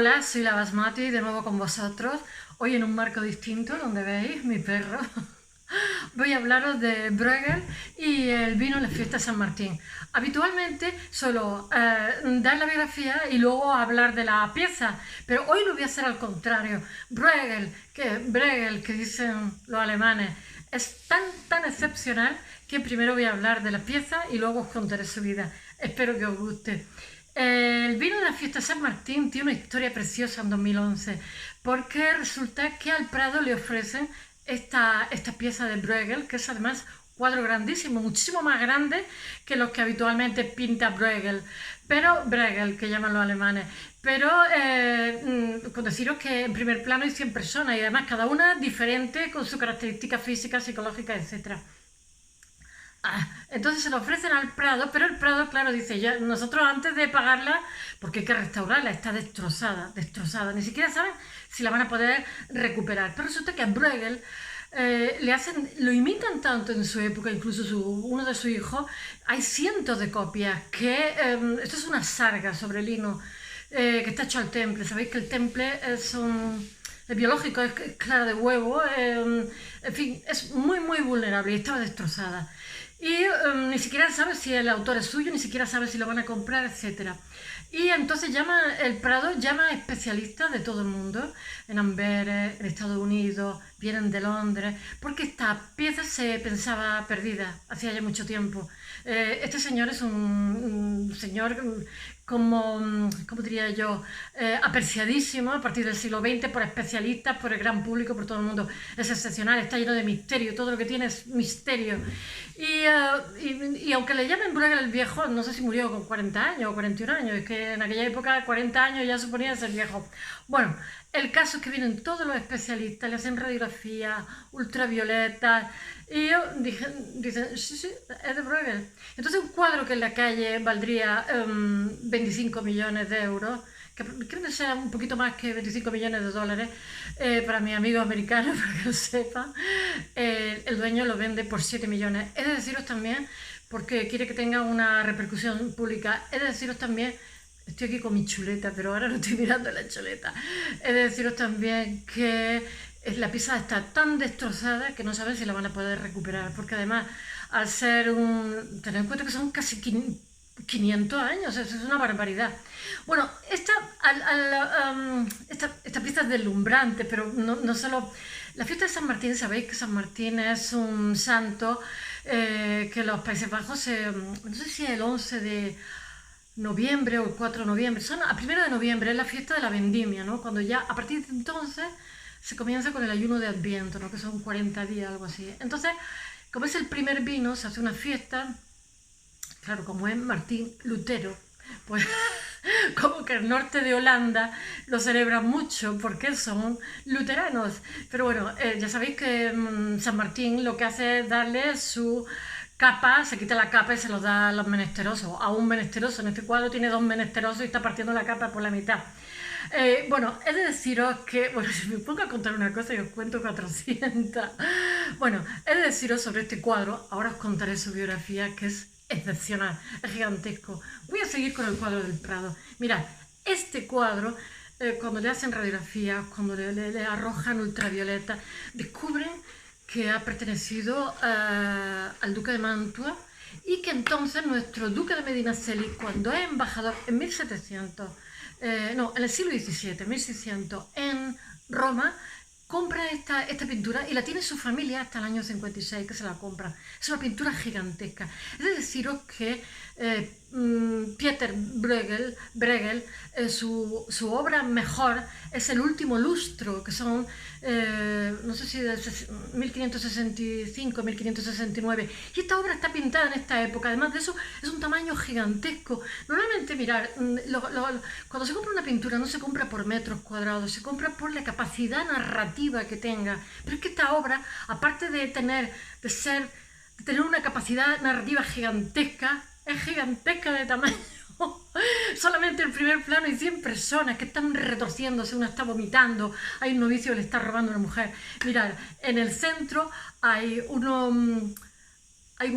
Hola, soy la Basmati, de nuevo con vosotros. Hoy en un marco distinto, donde veis mi perro. Voy a hablaros de Bruegel y el vino en la fiesta de San Martín. Habitualmente suelo dar la biografía y luego hablar de la pieza, pero hoy lo voy a hacer al contrario. Bruegel, que dicen los alemanes, es tan excepcional que primero voy a hablar de la pieza y luego os contaré su vida. Espero que os guste. El vino de la fiesta de San Martín tiene una historia preciosa en 2011, porque resulta que al Prado le ofrecen esta pieza de Bruegel, que es además cuadro grandísimo, muchísimo más grande que los que habitualmente pinta Bruegel, que llaman los alemanes. Pero con deciros que en primer plano hay 100 personas y además cada una diferente con su característica física, psicológica, etc. Entonces se lo ofrecen al Prado, pero el Prado, claro, dice, ya, nosotros antes de pagarla, porque hay que restaurarla, está destrozada, ni siquiera saben si la van a poder recuperar. Pero resulta que a Bruegel lo imitan tanto en su época, incluso uno de sus hijos, hay cientos de copias, esto es una sarga sobre lino, que está hecho al temple. Sabéis que el temple es biológico, es clara de huevo, en fin, es muy vulnerable y estaba destrozada. Y ni siquiera sabe si el autor es suyo, ni siquiera sabe si lo van a comprar, etc. Y entonces el Prado llama a especialistas de todo el mundo, en Amberes, en Estados Unidos, vienen de Londres, porque esta pieza se pensaba perdida hacía ya mucho tiempo. Este señor es un señor como diría yo, apreciadísimo a partir del siglo XX por especialistas, por el gran público, por todo el mundo. Es excepcional, está lleno de misterio, todo lo que tiene es misterio. Y aunque le llamen Bruegel el viejo, no sé si murió con 40 años o 41 años, es que en aquella época 40 años ya suponía ser viejo. Bueno, el caso es que vienen todos los especialistas, le hacen radiografía, ultravioleta, y dicen, sí, es de Bruegel. Entonces un cuadro que en la calle valdría 25 millones de euros, que creo que sea un poquito más que 25 millones de dólares, para mis amigos americanos, para que lo sepan, el dueño lo vende por 7 millones. He de deciros también, porque quiere que tenga una repercusión pública, he de deciros también, estoy aquí con mi chuleta, pero ahora no estoy mirando la chuleta, he de deciros también que la pieza está tan destrozada que no saben si la van a poder recuperar, porque además, al ser tener en cuenta que son casi 500 años, es una barbaridad. Bueno, esta pieza es deslumbrante, pero no solo. La fiesta de San Martín, sabéis que San Martín es un santo que en los Países Bajos, no sé si es el 11 de noviembre o el 4 de noviembre, a 1 de noviembre, es la fiesta de la vendimia, ¿no? Cuando ya, a partir de entonces, se comienza con el ayuno de Adviento, ¿no? Que son 40 días, algo así. Entonces, como es el primer vino, se hace una fiesta. Claro, como es Martín Lutero, pues como que el norte de Holanda lo celebran mucho porque son luteranos. Pero bueno, ya sabéis que San Martín lo que hace es darle su capa, se quita la capa y se lo da a los menesterosos, a un menesteroso. En este cuadro tiene 2 menesterosos y está partiendo la capa por la mitad. Bueno, he de deciros que, bueno, si me pongo a contar una cosa y os cuento 400. Bueno, he de deciros sobre este cuadro, ahora os contaré su biografía, que es excepcional, es gigantesco. Voy a seguir con el cuadro del Prado. Mirad, este cuadro, cuando le hacen radiografía, cuando le arrojan ultravioleta, descubren que ha pertenecido al duque de Mantua y que entonces nuestro duque de Medinaceli, cuando es embajador en 1700, en el siglo XVII, 1600, en Roma, compra esta pintura y la tiene su familia hasta el año 56, que se la compra. Es una pintura gigantesca. Es de deciros que Pieter Bruegel, su obra mejor es El último lustro, que son, no sé si de 1565, 1569. Y esta obra está pintada en esta época. Además de eso, es un tamaño gigantesco. Normalmente, mirar, cuando se compra una pintura no se compra por metros cuadrados, se compra por la capacidad narrativa que tenga. Pero es que esta obra, aparte de tener una capacidad narrativa gigantesca, es gigantesca de tamaño. Solamente el primer plano hay 100 personas que están retorciéndose, una está vomitando, hay un novicio que le está robando a una mujer. Mirad, en el centro hay un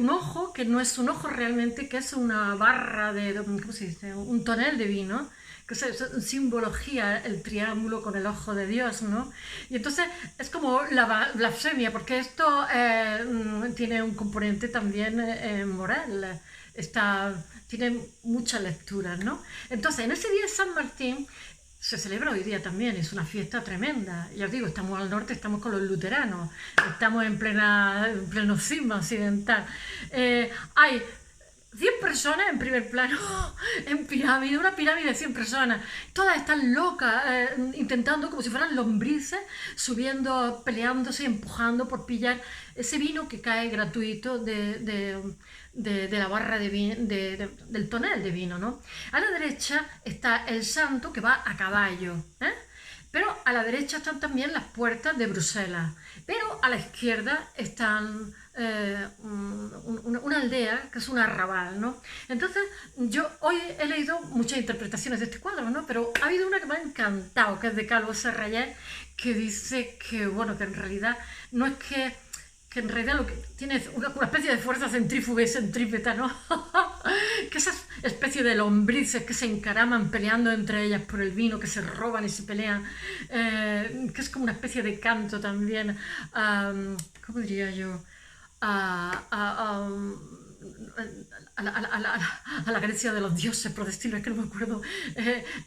ojo que no es un ojo realmente, que es una barra ¿cómo se dice? Un tonel de vino, que es simbología el triángulo con el ojo de Dios, ¿no? Y entonces es como la blasfemia, porque esto tiene un componente también moral, tiene muchas lecturas, ¿no? Entonces, en ese día de San Martín se celebra hoy día también, es una fiesta tremenda. Ya os digo, estamos al norte, estamos con los luteranos, estamos en pleno cisma occidental. Hay 100 personas en primer plano, en pirámide, una pirámide de 100 personas. Todas están locas, intentando, como si fueran lombrices, subiendo, peleándose, empujando por pillar ese vino que cae gratuito de la barra del tonel de vino, ¿no? A la derecha está el santo que va a caballo, ¿eh? Pero a la derecha están también las puertas de Bruselas, pero a la izquierda están una aldea que es un arrabal, ¿no? Entonces yo hoy he leído muchas interpretaciones de este cuadro, ¿no? Pero ha habido una que me ha encantado, que es de Calvo Serrayés, que dice que, bueno, que en realidad no es que en realidad lo que tiene es una especie de fuerza centrífuga y centrípeta, ¿no? Que esas especie de lombrices que se encaraman peleando entre ellas por el vino, que se roban y se pelean, que es como una especie de canto también, ¿cómo diría yo? A la Grecia de los dioses, por decirlo, es que no me acuerdo.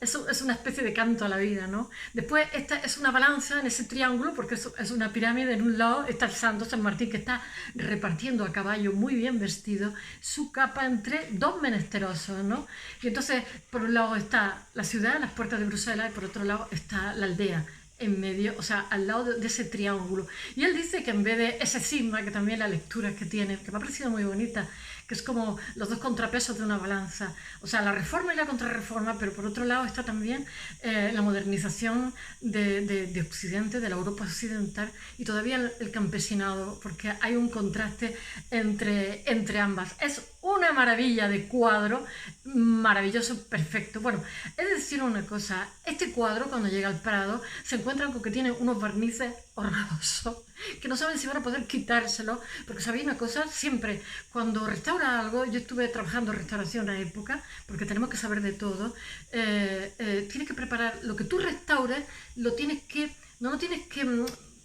Eso es una especie de canto a la vida, ¿no? Después esta es una balanza en ese triángulo, porque es una pirámide. En un lado está el santo San Martín, que está repartiendo a caballo, muy bien vestido, su capa entre dos menesterosos, ¿no? Y entonces, por un lado está la ciudad, las puertas de Bruselas, y por otro lado está la aldea, en medio, o sea, al lado de ese triángulo. Y él dice que en vez de ese sigma, que también la lectura que tiene, que me ha parecido muy bonita, que es como los dos contrapesos de una balanza, o sea, la reforma y la contrarreforma, pero por otro lado está también la modernización de Occidente, de la Europa occidental, y todavía el campesinado, porque hay un contraste entre ambas. Es una maravilla de cuadro, maravilloso, perfecto. Bueno, he de decir una cosa, este cuadro cuando llega al Prado se encuentran con que tiene unos barnices horrorosos, que no saben si van a poder quitárselo, porque sabéis una cosa, siempre cuando restaura algo, yo estuve trabajando en restauración a época, porque tenemos que saber de todo, tienes que preparar lo que tú restaures, no lo tienes que,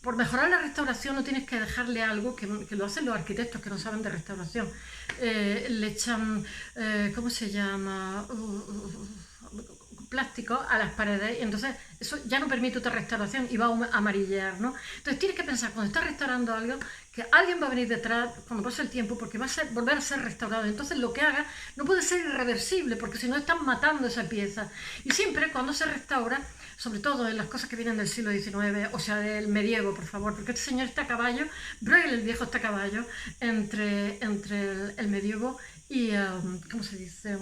por mejorar la restauración no tienes que dejarle algo que lo hacen los arquitectos que no saben de restauración. Le echan, ¿cómo se llama? Plástico a las paredes, y entonces eso ya no permite otra restauración y va a amarillar, ¿no? Entonces tienes que pensar, cuando estás restaurando algo, que alguien va a venir detrás cuando pase el tiempo, porque va a volver a ser restaurado. Entonces lo que haga no puede ser irreversible, porque si no están matando esa pieza. Y siempre cuando se restaura, sobre todo en las cosas que vienen del siglo XIX, o sea, del medievo, por favor, porque este señor está a caballo, Bruegel el viejo está a caballo, entre el medievo y, ¿cómo se dice?,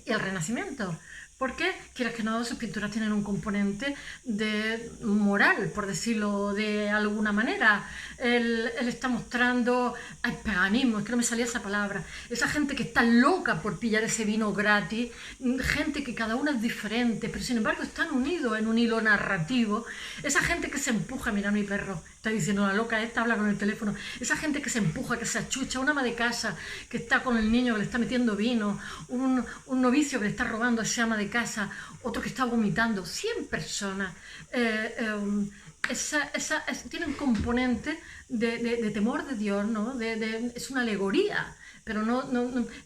y el Renacimiento. Porque, quieras que no, sus pinturas tienen un componente de moral, por decirlo de alguna manera. Él está mostrando, hay paganismo, es que no me salía esa palabra, esa gente que está loca por pillar ese vino gratis, gente que cada una es diferente, pero sin embargo están unidos en un hilo narrativo, esa gente que se empuja, mira mi perro, está diciendo la loca esta, habla con el teléfono, esa gente que se empuja, que se achucha, una ama de casa que está con el niño que le está metiendo vino, un novicio que le está robando a esa ama de casa, otro que está vomitando, 100 personas, tiene un componente de temor de Dios, ¿no? Es una alegoría, pero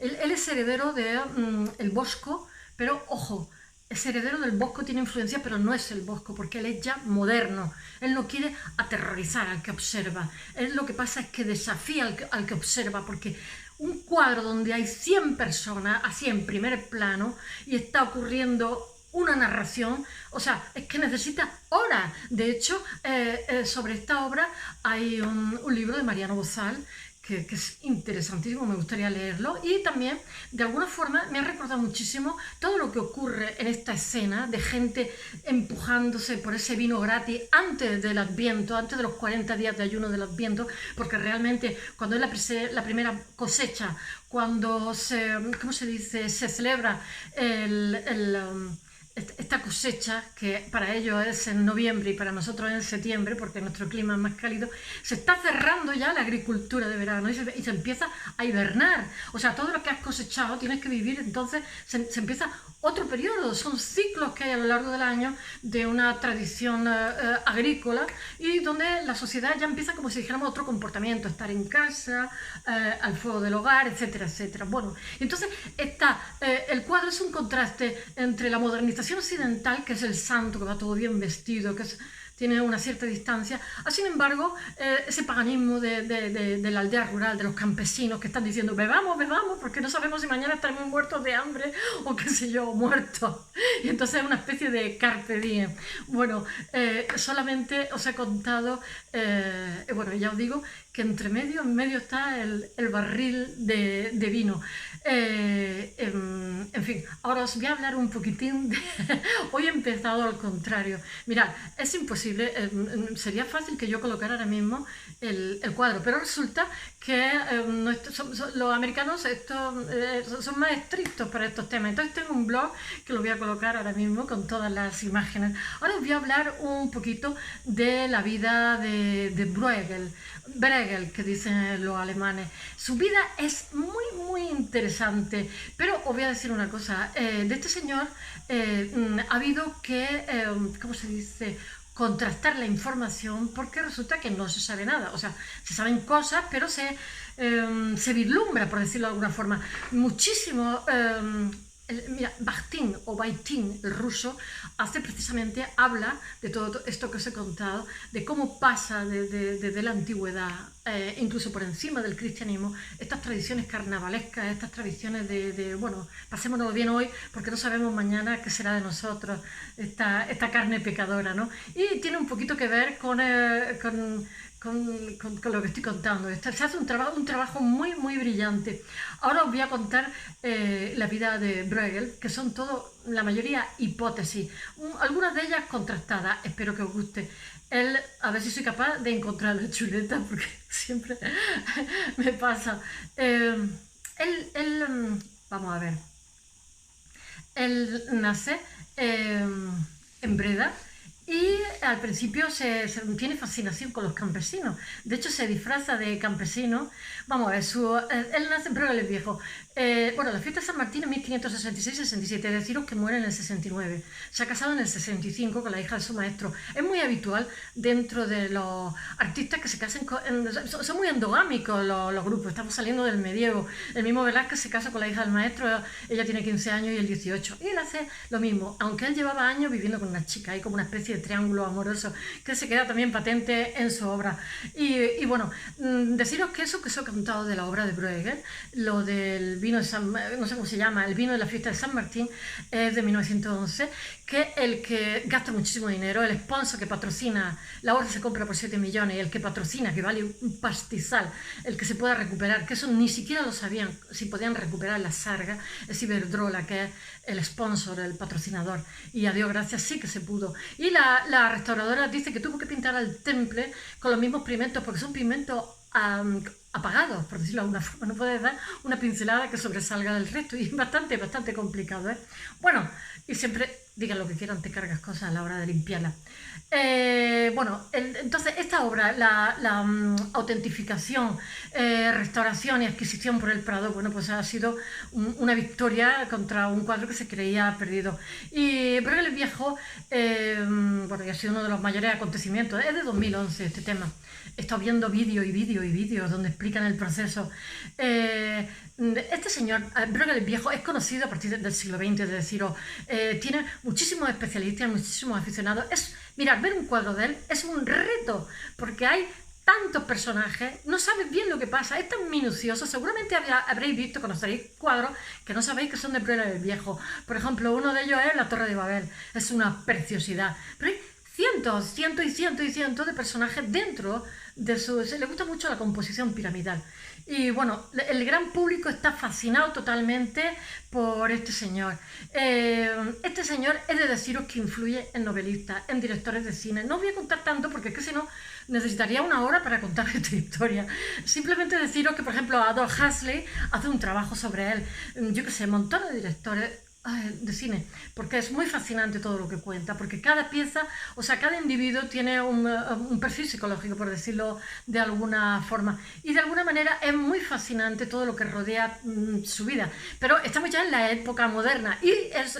él es heredero del Bosco, pero ojo, es heredero del Bosco, tiene influencia, pero no es el Bosco, porque él es ya moderno. Él no quiere aterrorizar al que observa. Él lo que pasa es que desafía al que observa, porque un cuadro donde hay 100 personas, así en primer plano, y está ocurriendo una narración, o sea, es que necesita horas. De hecho, sobre esta obra hay un libro de Mariano Bozal, que es interesantísimo, me gustaría leerlo, y también de alguna forma me ha recordado muchísimo todo lo que ocurre en esta escena de gente empujándose por ese vino gratis antes del Adviento, antes de los 40 días de ayuno del Adviento, porque realmente cuando es la primera cosecha, cuando ¿cómo se dice?, se celebra esta esta cosecha, que para ellos es en noviembre y para nosotros es en septiembre, porque nuestro clima es más cálido, se está cerrando ya la agricultura de verano y se empieza a hibernar. O sea, todo lo que has cosechado tienes que vivir, entonces se empieza otro periodo. Son ciclos que hay a lo largo del año de una tradición agrícola y donde la sociedad ya empieza, como si dijéramos, otro comportamiento, estar en casa, al fuego del hogar, etcétera, etcétera. Bueno, entonces el cuadro es un contraste entre la modernización occidental, que es el santo, que va todo bien vestido, tiene una cierta distancia, sin embargo, ese paganismo de la aldea rural, de los campesinos que están diciendo bebamos, bebamos, porque no sabemos si mañana estaremos muertos de hambre o qué sé yo, muertos. Y entonces es una especie de carpe diem. Bueno, solamente os he contado, bueno, ya os digo que en medio está el barril de vino. En fin, ahora os voy a hablar un poquitín de... Hoy he empezado al contrario. Mirad, es imposible, sería fácil que yo colocara ahora mismo el cuadro, pero resulta que los americanos son más estrictos para estos temas. Entonces tengo un blog que lo voy a colocar ahora mismo con todas las imágenes. Ahora os voy a hablar un poquito de la vida de Bruegel, que dicen los alemanes. Su vida es muy, muy interesante, pero os voy a decir una cosa. De este señor ha habido que, ¿cómo se dice?, contrastar la información, porque resulta que no se sabe nada. O sea, se saben cosas, pero se vislumbra, por decirlo de alguna forma, muchísimo. Mira, Bakhtin o Baitin, el ruso, habla de todo esto que os he contado, de cómo pasa desde la antigüedad, incluso por encima del cristianismo, estas tradiciones carnavalescas, estas tradiciones bueno, pasémonos bien hoy porque no sabemos mañana qué será de nosotros, esta carne pecadora, ¿no? Y tiene un poquito que ver con lo que estoy contando. Se hace un trabajo muy, muy brillante. Ahora os voy a contar la vida de Bruegel, que son la mayoría hipótesis, algunas de ellas contrastadas. Espero que os guste. A ver si soy capaz de encontrar la chuleta, porque siempre me pasa. Vamos a ver. Él nace en Breda. Y al principio tiene fascinación con los campesinos. De hecho, se disfraza de campesino. Vamos a ver, él nace en Bruegel el Viejo. Bueno, la fiesta de San Martín en 1566-67, es deciros que muere en el 69. Se ha casado en el 65 con la hija de su maestro. Es muy habitual dentro de los artistas que se casen son muy endogámicos los grupos. Estamos saliendo del medievo. El mismo Velázquez se casa con la hija del maestro, ella tiene 15 años y él 18. Y él hace lo mismo, aunque él llevaba años viviendo con una chica, hay como una especie de triángulo amoroso que se queda también patente en su obra. Y bueno, deciros que eso que os he contado de la obra de Bruegel, lo del vino de no sé cómo se llama, el vino de la fiesta de San Martín, es de 1911, que el que gasta muchísimo dinero, el sponsor que patrocina, la obra se compra por 7 millones, y el que patrocina, que vale un pastizal, el que se pueda recuperar, que eso ni siquiera lo sabían, si podían recuperar la Sarga, es Iberdrola, que es el sponsor, el patrocinador, y a Dios gracias sí que se pudo. Y la restauradora dice que tuvo que pintar al temple con los mismos pigmentos, porque son pigmentos apagados, por decirlo de alguna forma. No puedes dar una pincelada que sobresalga del resto, y es bastante, bastante complicado, ¿eh? Bueno, y siempre digan lo que quieran, te cargas cosas a la hora de limpiarla. Bueno, entonces esta obra, la autentificación, restauración y adquisición por el Prado, bueno, pues ha sido una victoria contra un cuadro que se creía perdido. Y Bruegel el Viejo, bueno, ha sido uno de los mayores acontecimientos. Es de 2011 este tema. He estado viendo vídeos donde explican el proceso. Este señor, Bruegel el Viejo, es conocido a partir del siglo XX, es decir, tiene muchísimos especialistas, muchísimos aficionados. Mirad, ver un cuadro de él es un reto, porque hay tantos personajes, no sabes bien lo que pasa, es tan minucioso. Seguramente habréis visto, conoceréis cuadros que no sabéis que son de Bruegel el Viejo. Por ejemplo, uno de ellos es la Torre de Babel, es una preciosidad. Pero hay cientos de personajes dentro de le gusta mucho la composición piramidal. Y bueno, el gran público está fascinado totalmente por este señor. Este señor es de deciros que influye en novelistas, en directores de cine. No os voy a contar tanto porque es que si no necesitaría una hora para contar esta historia. Simplemente deciros que, por ejemplo, Aldous Huxley hace un trabajo sobre él. Yo que sé, montones de directores de cine, porque es muy fascinante todo lo que cuenta, porque cada pieza, o sea, cada individuo tiene un perfil psicológico, por decirlo de alguna forma, y de alguna manera es muy fascinante todo lo que rodea su vida, pero estamos ya en la época moderna y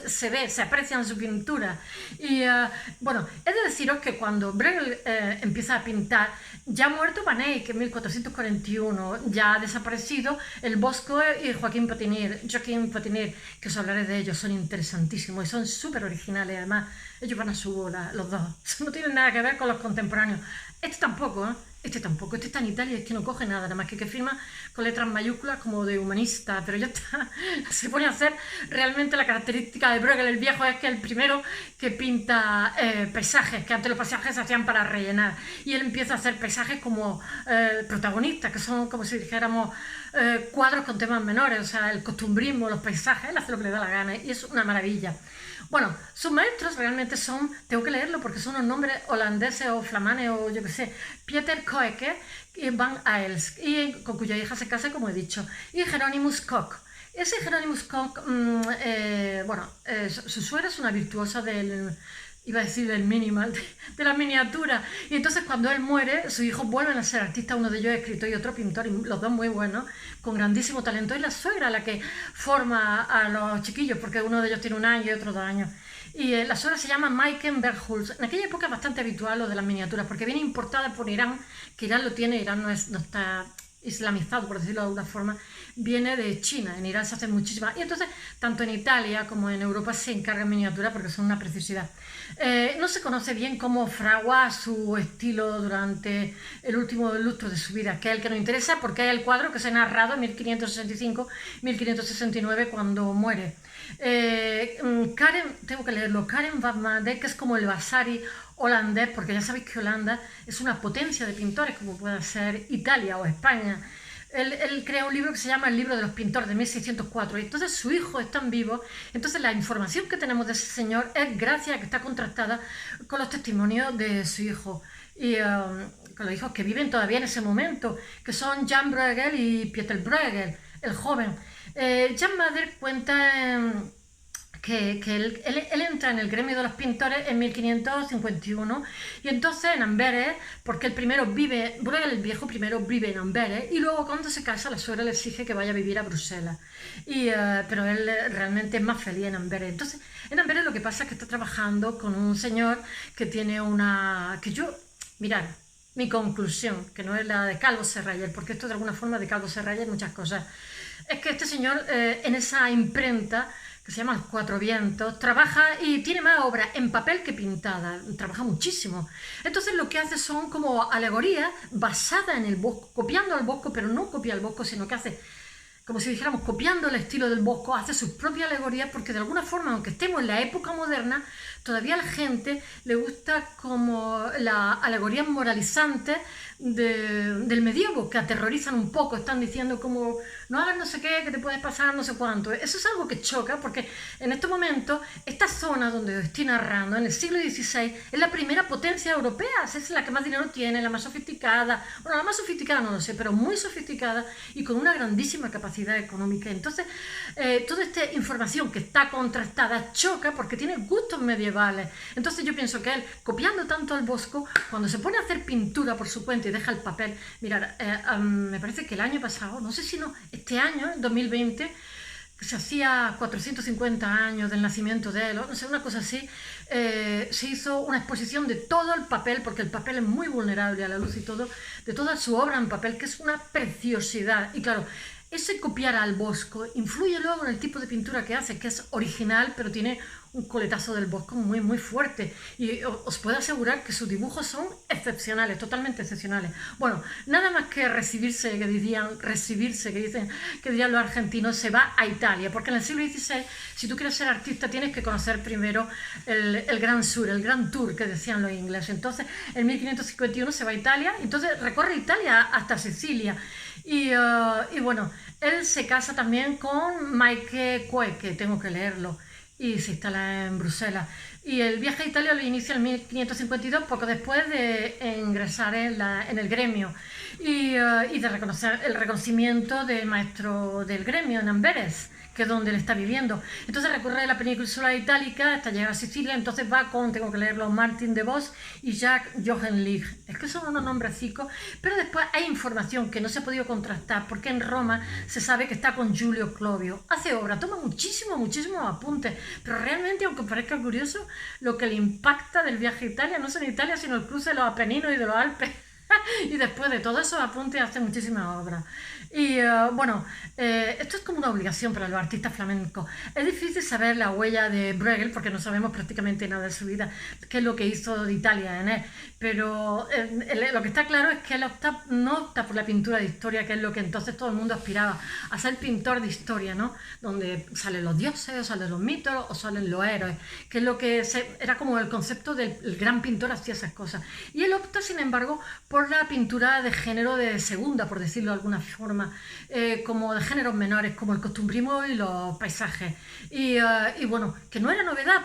se ve, se aprecia en su pintura. Y bueno, he de deciros que cuando Bruegel empieza a pintar, ya ha muerto Van Eyck en 1441, ya ha desaparecido el Bosco y Joaquín Patinir, que os hablaré de ellos, son interesantísimos y son súper originales, además ellos van a su bola, los dos, no tienen nada que ver con los contemporáneos. Este tampoco, este tampoco, este está en Italia, es que no coge nada más que firma con letras mayúsculas como de humanista, pero ya está, se pone a hacer realmente la característica de Bruegel el viejo, es que es el primero que pinta paisajes, que antes los paisajes se hacían para rellenar, y él empieza a hacer paisajes como protagonistas, que son como si dijéramos cuadros con temas menores, o sea, el costumbrismo, los paisajes, él hace lo que le da la gana, y es una maravilla. Bueno, sus maestros realmente son, tengo que leerlo porque son unos nombres holandeses o flamanes o yo qué sé, Pieter Koeke y Van Aels, y con cuya hija se casa, como he dicho, y Hieronymus Koch. Ese Hieronymus Koch, su suegra es una virtuosa iba a decir del minimal, de la miniatura, y entonces cuando él muere, sus hijos vuelven a ser artistas, uno de ellos es escritor y otro pintor, y los dos muy buenos, con grandísimo talento, y la suegra la que forma a los chiquillos, porque uno de ellos tiene 1 año y otro 2 años. Y la suegra se llama Maiken Berghulst. En aquella época es bastante habitual lo de las miniaturas, porque viene importada por Irán, que Irán lo tiene, Irán no está islamizado, por decirlo de alguna forma, viene de China. En Irán se hacen muchísimas, y entonces tanto en Italia como en Europa se encargan miniaturas porque son una preciosidad. No se conoce bien cómo fragua su estilo durante el último lustro de su vida, que es el que nos interesa porque es el cuadro que se ha narrado en 1565-1569 cuando muere. Tengo que leerlo, Karen van Mander, que es como el Vasari holandés, porque ya sabéis que Holanda es una potencia de pintores como puede ser Italia o España. Él crea un libro que se llama El libro de los pintores de 1604, y entonces su hijo es tan vivo, entonces la información que tenemos de ese señor es gracias a que está contrastada con los testimonios de su hijo y con los hijos que viven todavía en ese momento, que son Jan Bruegel y Pieter Bruegel, el joven. Jan Mader cuenta que él entra en el gremio de los pintores en 1551 y entonces en Amberes, porque el primero vive, Bruegel el viejo primero vive en Amberes y luego cuando se casa la suegra le exige que vaya a vivir a Bruselas, pero él realmente es más feliz en Amberes. Entonces en Amberes lo que pasa es que está trabajando con un señor que tiene mirad, mi conclusión, que no es la de Calvo Serrayer, porque esto de alguna forma de Calvo Serrayer muchas cosas, es que este señor en esa imprenta que se llama Los Cuatro Vientos, trabaja y tiene más obra en papel que pintada, trabaja muchísimo. Entonces lo que hace son como alegorías basadas en el Bosco, copiando al Bosco, pero no copia al Bosco, sino que hace, como si dijéramos, copiando el estilo del Bosco, hace sus propias alegorías, porque de alguna forma, aunque estemos en la época moderna, todavía a la gente le gusta como las alegorías moralizantes del medievo, que aterrorizan un poco, están diciendo como no hagas no sé qué, que te puedes pasar no sé cuánto. Eso es algo que choca porque en estos momentos esta zona donde os estoy narrando, en el siglo XVI, es la primera potencia europea, es la que más dinero tiene, la más sofisticada, bueno, la más sofisticada no lo sé, pero muy sofisticada y con una grandísima capacidad económica. Entonces toda esta información que está contrastada choca porque tiene gustos medievales. Entonces yo pienso que él, copiando tanto al Bosco, cuando se pone a hacer pintura por su cuenta y deja el papel, mirad, me parece que el año pasado, no sé si no, este año, 2020, que se hacía 450 años del nacimiento de él, no sé, una cosa así, se hizo una exposición de todo el papel, porque el papel es muy vulnerable a la luz y todo, de toda su obra en papel, que es una preciosidad. Y claro, ese copiar al Bosco influye luego en el tipo de pintura que hace, que es original, pero tiene un coletazo del Bosco muy, muy fuerte. Y os puedo asegurar que sus dibujos son excepcionales, totalmente excepcionales. Bueno, nada más que recibirse, que dirían los argentinos, se va a Italia, porque en el siglo XVI, si tú quieres ser artista, tienes que conocer primero el Gran Sur, el Gran Tour, que decían los ingleses. Entonces, en 1551 se va a Italia, entonces recorre Italia hasta Sicilia. Y bueno, él se casa también con Maike Kue, que tengo que leerlo, y se instala en Bruselas. Y el viaje a Italia lo inicia en 1552, poco después de ingresar en el gremio y de reconocer el reconocimiento del maestro del gremio en Amberes, que es donde él está viviendo. Entonces recorre la península itálica hasta llegar a Sicilia, entonces va con, tengo que leerlo, Martin de Vos y Jacques Johrenlich. Es que son unos nombrecicos, pero después hay información que no se ha podido contrastar, porque en Roma se sabe que está con Giulio Clovio. Hace obra, toma muchísimos apuntes, pero realmente, aunque parezca curioso, lo que le impacta del viaje a Italia no es en Italia, sino el cruce de los Apeninos y de los Alpes. Y después de todos esos apuntes hace muchísimas obras. Y bueno, esto es como una obligación para los artistas flamencos. Es difícil saber la huella de Bruegel porque no sabemos prácticamente nada de su vida, qué es lo que hizo de Italia en él. Pero lo que está claro es que él no opta por la pintura de historia, que es lo que entonces todo el mundo aspiraba, a ser pintor de historia, ¿no? Donde salen los dioses, o salen los mitos, o salen los héroes, que es lo que era como el concepto del gran pintor, hacía esas cosas. Y él opta, sin embargo, por la pintura de género de segunda, por decirlo de alguna forma, como de géneros menores, como el costumbrismo y los paisajes. Y bueno, que no era novedad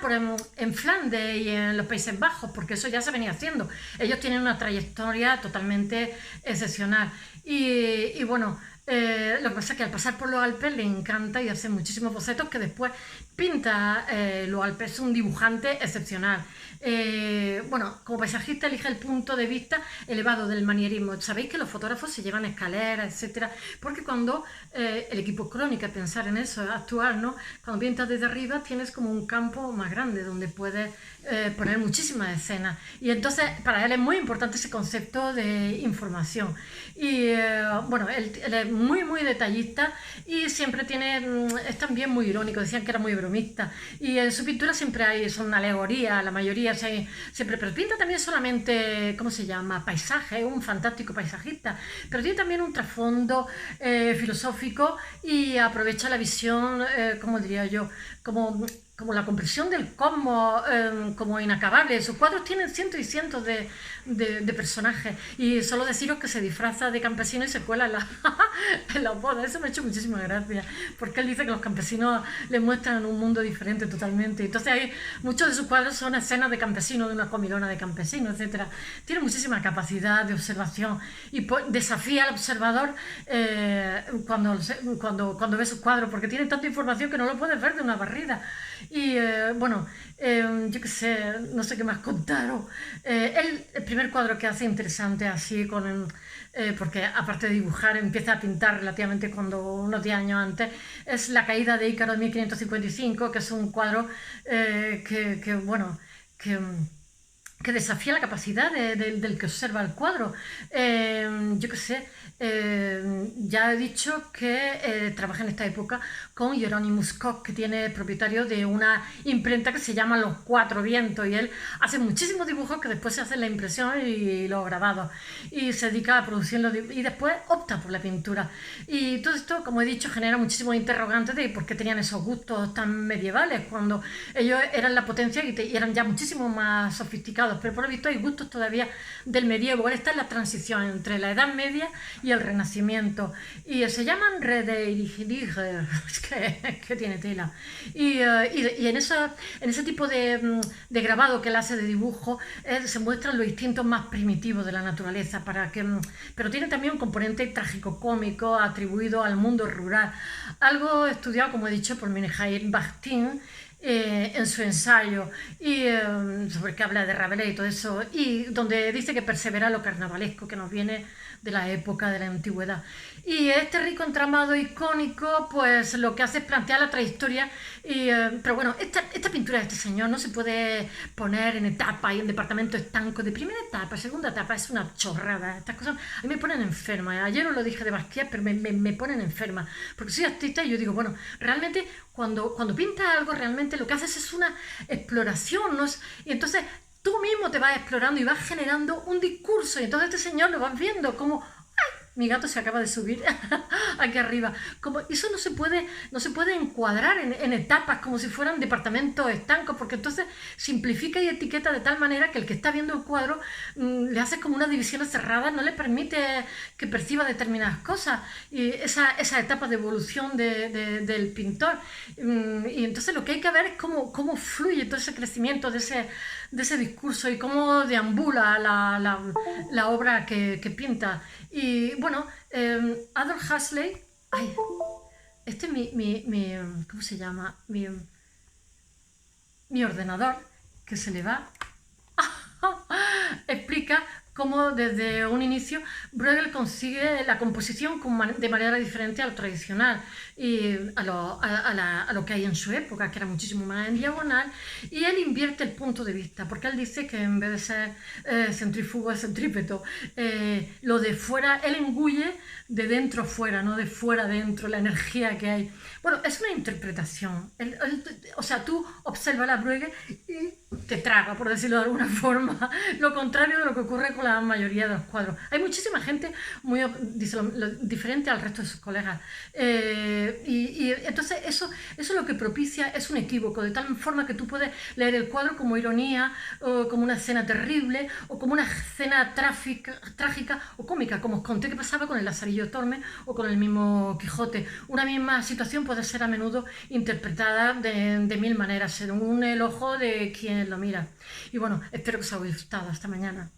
en Flandes y en los Países Bajos, porque eso ya se venía haciendo. Ellos tienen una trayectoria totalmente excepcional. Y bueno, lo que pasa es que al pasar por los Alpes le encanta y hace muchísimos bocetos que después pinta los Alpes. Es un dibujante excepcional. Bueno, como paisajista elige el punto de vista elevado del manierismo. Sabéis que los fotógrafos se llevan escaleras, etcétera, porque cuando el equipo Crónica, pensar en eso, actuar, ¿no? Cuando pintas desde arriba tienes como un campo más grande donde puedes poner muchísimas escenas, y entonces para él es muy importante ese concepto de información. Y bueno, él es muy detallista y siempre es también muy irónico. Decían que era muy bromista, y en su pintura siempre son alegorías, la mayoría siempre, pero pinta también solamente, ¿cómo se llama?, paisaje, un fantástico paisajista, pero tiene también un trasfondo filosófico, y aprovecha la visión, ¿cómo diría yo?, como la comprensión del cosmos, como inacabable. Sus cuadros tienen cientos y cientos de personajes, y solo deciros que se disfraza de campesino y se cuela en las bodas. Eso me ha hecho muchísima gracia, porque él dice que los campesinos le muestran un mundo diferente totalmente. Entonces muchos de sus cuadros son escenas de campesinos, de una comilona de campesinos, etcétera. Tiene muchísima capacidad de observación y desafía al observador cuando ve sus cuadros, porque tiene tanta información que no lo puedes ver de una barrida. Y bueno, yo qué sé, no sé qué más contaros. El primer cuadro que hace interesante así, porque aparte de dibujar empieza a pintar relativamente unos 10 años antes, es La caída de Ícaro de 1555, que es un cuadro bueno, que desafía la capacidad del que observa el cuadro. Yo qué sé, ya he dicho que trabaja en esta época con Hieronymus Koch, que es propietario de una imprenta que se llama Los Cuatro Vientos, y él hace muchísimos dibujos que después se hacen la impresión y los grabados, y se dedica a producirlos, y después opta por la pintura. Y todo esto, como he dicho, genera muchísimos interrogantes de por qué tenían esos gustos tan medievales cuando ellos eran la potencia y eran ya muchísimo más sofisticados, pero por lo visto hay gustos todavía del medievo. Esta es la transición entre la Edad Media y el Renacimiento, y se llaman Redeiger, que tiene tela. Y en ese tipo de grabado que él hace de dibujo, se muestran los instintos más primitivos de la naturaleza, pero tiene también un componente trágico-cómico atribuido al mundo rural, algo estudiado, como he dicho, por Mikhail Bakhtin en su ensayo, sobre que habla de Rabelais y todo eso, y donde dice que persevera lo carnavalesco que nos viene de la época de la antigüedad. Y este rico entramado icónico, pues lo que hace es plantear la trayectoria, pero bueno, esta pintura de este señor no se puede poner en etapa y en departamento estanco de primera etapa, segunda etapa. Es una chorrada. Estas cosas a mí me ponen enferma. Ayer os lo dije de Basquiat, pero me ponen enferma, porque soy artista y yo digo, bueno, realmente cuando pintas algo, realmente lo que haces es una exploración, ¿no? Y entonces tú mismo te vas explorando y vas generando un discurso, y entonces este señor lo vas viendo como... Mi gato se acaba de subir aquí arriba. Eso no se puede encuadrar en etapas como si fueran departamentos estancos, porque entonces simplifica y etiqueta de tal manera que el que está viendo el cuadro le hace como unas divisiones cerradas, no le permite que perciba determinadas cosas, y esa etapa de evolución del pintor. Y entonces lo que hay que ver es cómo fluye todo ese crecimiento de ese discurso y cómo deambula la obra que pinta. Y bueno, Aldous Huxley, este es ¿cómo se llama? Mi ordenador, que se le va, explica cómo desde un inicio Bruegel consigue la composición de manera diferente a lo tradicional y a lo que hay en su época, que era muchísimo más en diagonal, y él invierte el punto de vista, porque él dice que en vez de ser centrífugo es centrípeto. Lo de fuera, él engulle de dentro fuera, no de fuera dentro, la energía que hay. Bueno, es una interpretación. O sea, tú observas a Bruegel y te traga, por decirlo de alguna forma, lo contrario de lo que ocurre con la mayoría de los cuadros. Hay muchísima gente muy diferente al resto de sus colegas. Y entonces eso es lo que propicia, es un equívoco, de tal forma que tú puedes leer el cuadro como ironía, o como una escena terrible, o como una escena trágica o cómica, como os conté que pasaba con el Lazarillo Tormes o con el mismo Quijote. Una misma situación puede ser a menudo interpretada de mil maneras, según el ojo de quien lo mira. Y bueno, espero que os haya gustado. Hasta mañana.